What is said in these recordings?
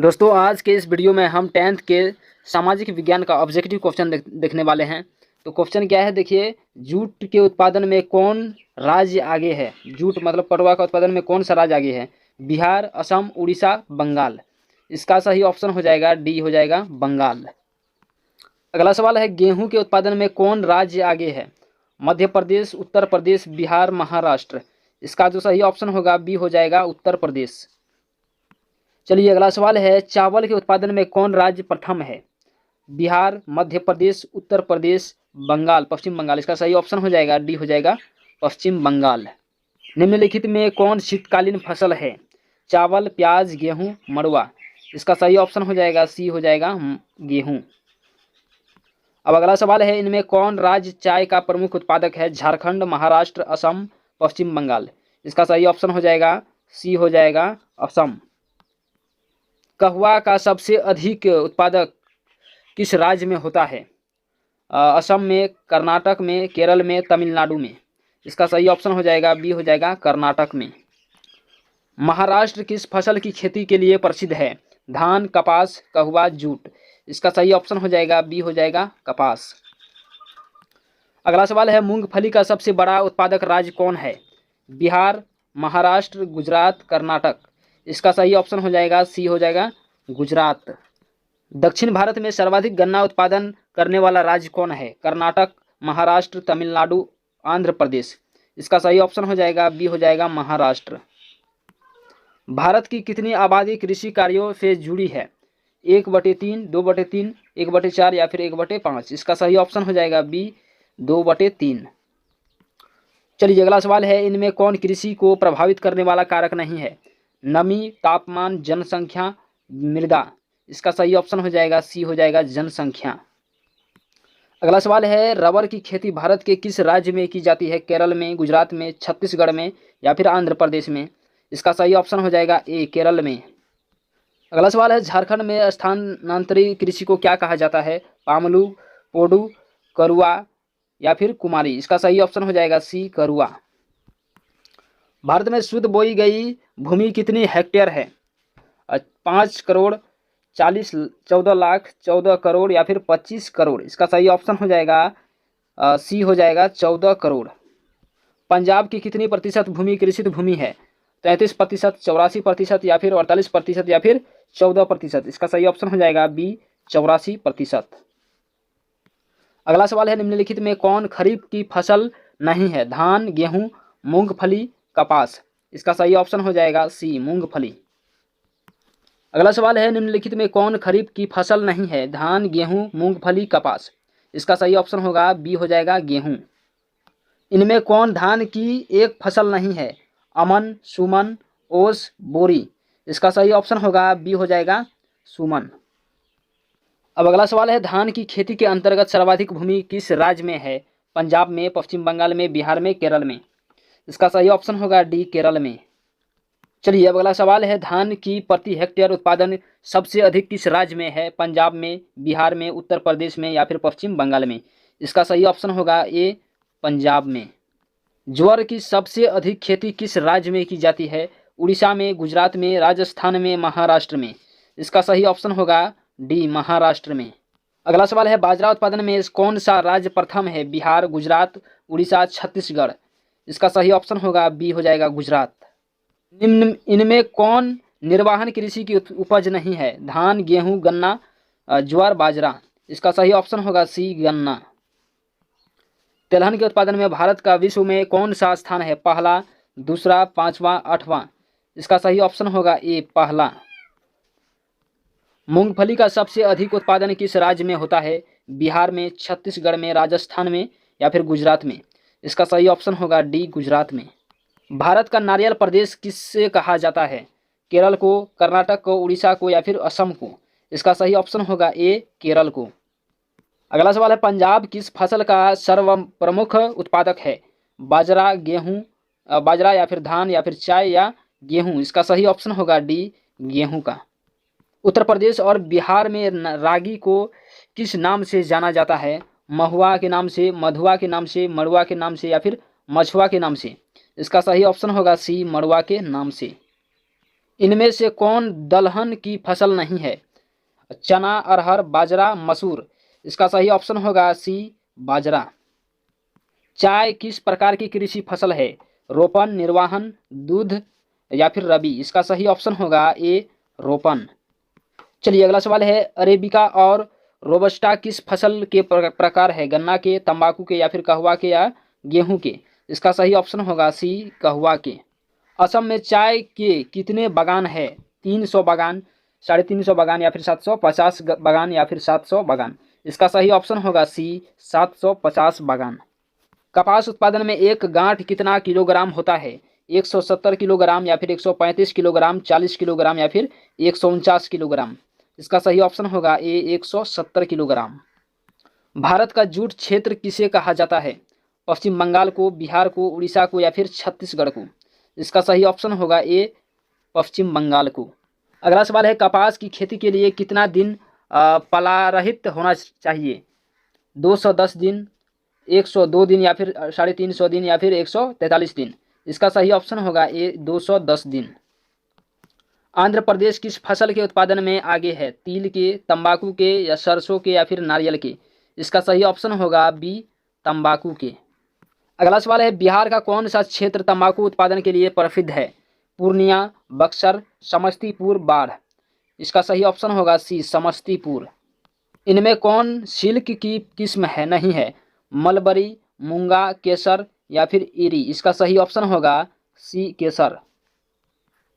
दोस्तों आज के इस वीडियो में हम 10th के सामाजिक विज्ञान का ऑब्जेक्टिव क्वेश्चन देखने वाले हैं। तो क्वेश्चन क्या है, देखिए। जूट के उत्पादन में कौन राज्य आगे है? जूट मतलब पटुआ का उत्पादन में कौन सा राज्य आगे है? बिहार, असम, उड़ीसा, बंगाल। इसका सही ऑप्शन हो जाएगा डी, हो जाएगा बंगाल। अगला सवाल है, गेहूं के उत्पादन में कौन राज्य आगे है? मध्य प्रदेश, उत्तर प्रदेश, बिहार, महाराष्ट्र। इसका जो सही ऑप्शन होगा बी, हो जाएगा उत्तर प्रदेश। चलिए अगला सवाल है, चावल के उत्पादन में कौन राज्य प्रथम है? बिहार, मध्य प्रदेश, उत्तर प्रदेश, बंगाल, पश्चिम बंगाल। इसका सही ऑप्शन हो जाएगा डी, हो जाएगा पश्चिम बंगाल। निम्नलिखित में कौन शीतकालीन फसल है? चावल, प्याज, गेहूं, मड़ुआ। इसका सही ऑप्शन हो जाएगा सी, हो जाएगा गेहूं। अब अगला सवाल है, इनमें कौन राज्य चाय का प्रमुख उत्पादक है? झारखंड, महाराष्ट्र, असम, पश्चिम बंगाल। इसका सही ऑप्शन हो जाएगा सी, हो जाएगा असम। कहवा का सबसे अधिक उत्पादक किस राज्य में होता है? असम में, कर्नाटक में, केरल में, तमिलनाडु में। इसका सही ऑप्शन हो जाएगा बी, हो जाएगा कर्नाटक में। महाराष्ट्र किस फसल की खेती के लिए प्रसिद्ध है? धान, कपास, कहवा, जूट। इसका सही ऑप्शन हो जाएगा बी, हो जाएगा कपास। अगला सवाल है, मूंगफली का सबसे बड़ा उत्पादक राज्य कौन है? बिहार, महाराष्ट्र, गुजरात, कर्नाटक। इसका सही ऑप्शन हो जाएगा सी, हो जाएगा गुजरात। दक्षिण भारत में सर्वाधिक गन्ना उत्पादन करने वाला राज्य कौन है? कर्नाटक, महाराष्ट्र, तमिलनाडु, आंध्र प्रदेश। इसका सही ऑप्शन हो जाएगा बी, हो जाएगा महाराष्ट्र। भारत की कितनी आबादी कृषि कार्यों से जुड़ी है? 1/3, 2/3, 1/4 या फिर 1/5। इसका सही ऑप्शन हो जाएगा बी, 2/3। चलिए अगला सवाल है, इनमें कौन कृषि को प्रभावित करने वाला कारक नहीं है? नमी, तापमान, जनसंख्या, मृदा। इसका सही ऑप्शन हो जाएगा सी, हो जाएगा जनसंख्या। अगला सवाल है, रबर की खेती भारत के किस राज्य में की जाती है? केरल में, गुजरात में, छत्तीसगढ़ में या फिर आंध्र प्रदेश में। इसका सही ऑप्शन हो जाएगा ए, केरल में। अगला सवाल है, झारखंड में स्थानांतरित कृषि को क्या कहा जाता है? पामलू, पोडू, करुआ या फिर कुमारी। इसका सही ऑप्शन हो जाएगा सी, करुआ। भारत में शुद्ध बोई गई भूमि कितनी हेक्टेयर है? 5 करोड़, 40, 14 लाख, 14 करोड़ या फिर 25 करोड़। इसका सही ऑप्शन हो जाएगा सी, हो जाएगा 14 करोड़। पंजाब की कितनी प्रतिशत भूमि कृषित भूमि है? 33%, 84% या फिर 48% या फिर 14%। इसका सही ऑप्शन हो जाएगा बी, 84%। अगला सवाल है, निम्नलिखित में कौन खरीफ की फसल नहीं है? धान, गेहूं, मूंगफली, कपास। इसका सही ऑप्शन हो जाएगा सी, मूंगफली। अगला सवाल है, निम्नलिखित में कौन खरीफ की फसल नहीं है? धान, गेहूं, मूंगफली, कपास। इसका सही ऑप्शन होगा बी, हो जाएगा गेहूं। इनमें कौन धान की एक फसल नहीं है? अमन, सुमन, ओस, बोरी। इसका सही ऑप्शन होगा बी, हो जाएगा सुमन। अब अगला सवाल है, धान की खेती के अंतर्गत सर्वाधिक भूमि किस राज्य में है? पंजाब में, पश्चिम बंगाल में, बिहार में, केरल में। इसका सही ऑप्शन होगा डी, केरल में। चलिए अब अगला सवाल है, धान की प्रति हेक्टेयर उत्पादन सबसे अधिक किस राज्य में है? पंजाब में, बिहार में, उत्तर प्रदेश में या फिर पश्चिम बंगाल में। इसका सही ऑप्शन होगा ए, पंजाब में। ज्वार की सबसे अधिक खेती किस राज्य में की जाती है? उड़ीसा में, गुजरात में, राजस्थान में, महाराष्ट्र में। इसका सही ऑप्शन होगा डी, महाराष्ट्र में। अगला सवाल है, बाजरा उत्पादन में कौन सा राज्य प्रथम है? बिहार, गुजरात, उड़ीसा, छत्तीसगढ़। इसका सही ऑप्शन होगा बी, हो जाएगा गुजरात। निम्न इनमें कौन निर्वाहन कृषि की उपज नहीं है? धान, गेहूं, गन्ना, ज्वार, बाजरा। इसका सही ऑप्शन होगा सी, गन्ना। तिलहन के उत्पादन में भारत का विश्व में कौन सा स्थान है? पहला, दूसरा, पांचवा, आठवां। इसका सही ऑप्शन होगा ए, पहला। मूंगफली का सबसे अधिक उत्पादन किस राज्य में होता है? बिहार में, छत्तीसगढ़ में, राजस्थान में या फिर गुजरात में। इसका सही ऑप्शन होगा डी, गुजरात में। भारत का नारियल प्रदेश किससे कहा जाता है? केरल को, कर्नाटक को, उड़ीसा को या फिर असम को। इसका सही ऑप्शन होगा ए, केरल को। अगला सवाल है, पंजाब किस फसल का सर्व प्रमुख उत्पादक है? बाजरा, गेहूं, बाजरा या फिर धान या फिर चाय या गेहूं। इसका सही ऑप्शन होगा डी, गेहूं का। उत्तर प्रदेश और बिहार में रागी को किस नाम से जाना जाता है? महुआ के नाम से, मधुआ के नाम से, मड़ुआ के नाम से या फिर मछुआ के नाम से। इसका सही ऑप्शन होगा सी, मड़ुआ के नाम से। इनमें से कौन दलहन की फसल नहीं है? चना, अरहर, बाजरा, मसूर। इसका सही ऑप्शन होगा सी, बाजरा। चाय किस प्रकार की कृषि फसल है? रोपण, निर्वाहन, दूध या फिर रबी। इसका सही ऑप्शन होगा ए, रोपण। चलिए अगला सवाल है, अरेबिका और रोबस्टा किस फसल के प्रकार है? गन्ना के, तंबाकू के या फिर कहवा के या गेहूं के। इसका सही ऑप्शन होगा सी, कहवा के। असम में चाय के कितने बागान है? 300 बागान, 350 बागान या फिर 750 बागान या फिर 700 बागान। इसका सही ऑप्शन होगा सी, 750 बागान। कपास उत्पादन में एक गांठ कितना किलोग्राम होता है? 170 किलोग्राम या फिर 135 किलोग्राम, 40 किलोग्राम या फिर 149 किलोग्राम। इसका सही ऑप्शन होगा ए, 170 किलोग्राम। भारत का जूट क्षेत्र किसे कहा जाता है? पश्चिम बंगाल को, बिहार को, उड़ीसा को या फिर छत्तीसगढ़ को। इसका सही ऑप्शन होगा ए, पश्चिम बंगाल को। अगला सवाल है, कपास की खेती के लिए कितना दिन पलारहित होना चाहिए? 210 दिन, 102 दिन या फिर 350 दिन या फिर 143 दिन। इसका सही ऑप्शन होगा ए, 210 दिन। आंध्र प्रदेश किस फसल के उत्पादन में आगे है? तिल के, तंबाकू के या सरसों के या फिर नारियल के। इसका सही ऑप्शन होगा बी, तंबाकू के। अगला सवाल है, बिहार का कौन सा क्षेत्र तंबाकू उत्पादन के लिए प्रसिद्ध है? पूर्णिया, बक्सर, समस्तीपुर, बाढ़। इसका सही ऑप्शन होगा सी, समस्तीपुर। इनमें कौन सिल्क की किस्म है नहीं है? मलबरी, मूंगा, केसर या फिर इरी। इसका सही ऑप्शन होगा सी, केसर।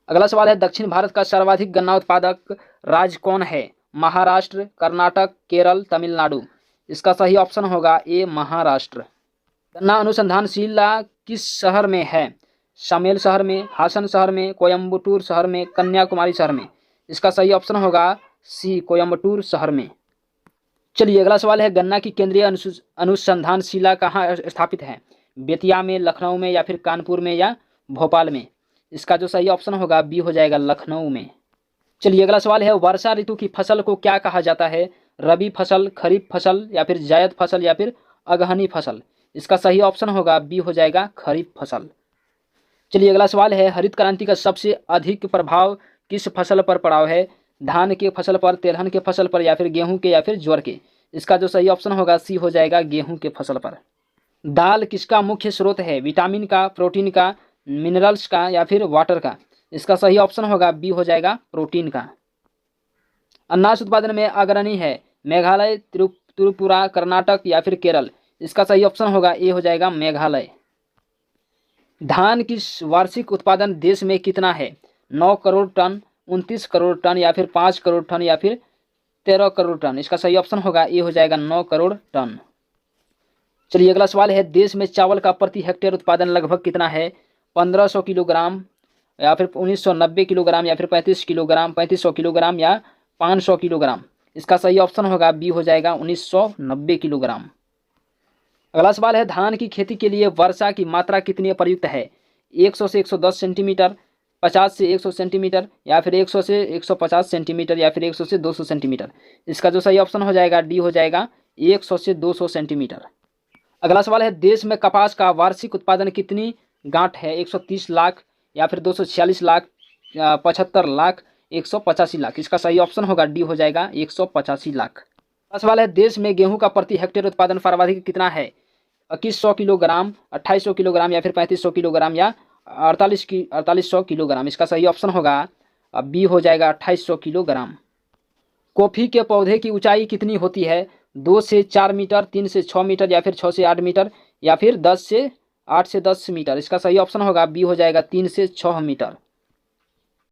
अगला सवाल है, दक्षिण भारत का सर्वाधिक गन्ना उत्पादक राज्य कौन है? महाराष्ट्र, कर्नाटक, केरल, तमिलनाडु। इसका सही ऑप्शन होगा ए, महाराष्ट्र। गन्ना अनुसंधानशिला किस शहर में है? शामेल शहर में, हासन शहर में, कोयम्बटूर शहर में, कन्याकुमारी शहर में। इसका सही ऑप्शन होगा सी, कोयम्बटूर शहर में। चलिए अगला सवाल है, गन्ना की केंद्रीय अनुसंधानशिला कहाँ स्थापित है? बेतिया में, लखनऊ में या फिर कानपुर में या भोपाल में। इसका जो सही ऑप्शन होगा बी हो जाएगा, लखनऊ में। चलिए अगला सवाल है, वर्षा ऋतु की फसल को क्या कहा जाता है? रबी फसल, खरीफ फसल या फिर जायद फसल या फिर अगहनी फसल। इसका सही ऑप्शन होगा बी हो जाएगा, खरीफ फसल। चलिए अगला सवाल है, हरित क्रांति का सबसे अधिक प्रभाव किस फसल पर पड़ा है? धान के फसल पर, तिलहन के फसल पर या फिर गेहूं के या फिर ज्वार के। इसका जो सही ऑप्शन होगा सी हो जाएगा, गेहूं के फसल पर। दाल किसका मुख्य स्रोत है? विटामिन का, प्रोटीन का, मिनरल्स का या फिर वाटर का। इसका सही ऑप्शन होगा बी हो जाएगा, प्रोटीन का। अनाज उत्पादन में अग्रणी है? मेघालय, त्रिपुरा, कर्नाटक या फिर केरल। इसका सही ऑप्शन होगा ए हो जाएगा, मेघालय। धान की वार्षिक उत्पादन देश में कितना है? 9 करोड़ टन, 29 करोड़ टन या फिर 5 करोड़ टन या फिर 13 करोड़ टन। इसका सही ऑप्शन होगा ए हो जाएगा, 9 करोड़ टन। चलिए अगला सवाल है, देश में चावल का प्रति हेक्टेयर उत्पादन लगभग कितना है? 1500 किलोग्राम या फिर 1990 किलोग्राम या फिर 35 किलोग्राम, 3500 किलोग्राम या 500 किलोग्राम। इसका सही ऑप्शन होगा बी हो जाएगा, 1990 किलोग्राम। अगला सवाल है, धान की खेती के लिए वर्षा की मात्रा कितनी प्रयुक्त है? 100 से 110 सेंटीमीटर, 50 से 100 सेंटीमीटर या फिर 100 से 150 सेंटीमीटर या फिर 100 से 200 सेंटीमीटर। इसका जो सही ऑप्शन हो जाएगा डी हो जाएगा, 100 से 200 सेंटीमीटर। अगला सवाल है, देश में कपास का वार्षिक उत्पादन कितनी गांठ है? 130 लाख या फिर 246 लाख, 75 लाख, 185 लाख। इसका सही ऑप्शन होगा डी हो जाएगा, 185 लाख। अगला सवाल है, देश में गेहूं का प्रति हेक्टेयर उत्पादन सर्वाधिक कितना है? 2100 किलोग्राम, 2800 किलोग्राम या फिर 3500 किलोग्राम या 4800 किलोग्राम। इसका सही ऑप्शन होगा बी हो जाएगा, 2800 किलोग्राम। कॉफ़ी के पौधे की ऊंचाई कितनी होती है? 2 से 4 मीटर, 3 से 6 मीटर या फिर 6 से 8 मीटर या फिर 8 से 10 मीटर। इसका सही ऑप्शन होगा बी हो जाएगा, 3 से 6 मीटर।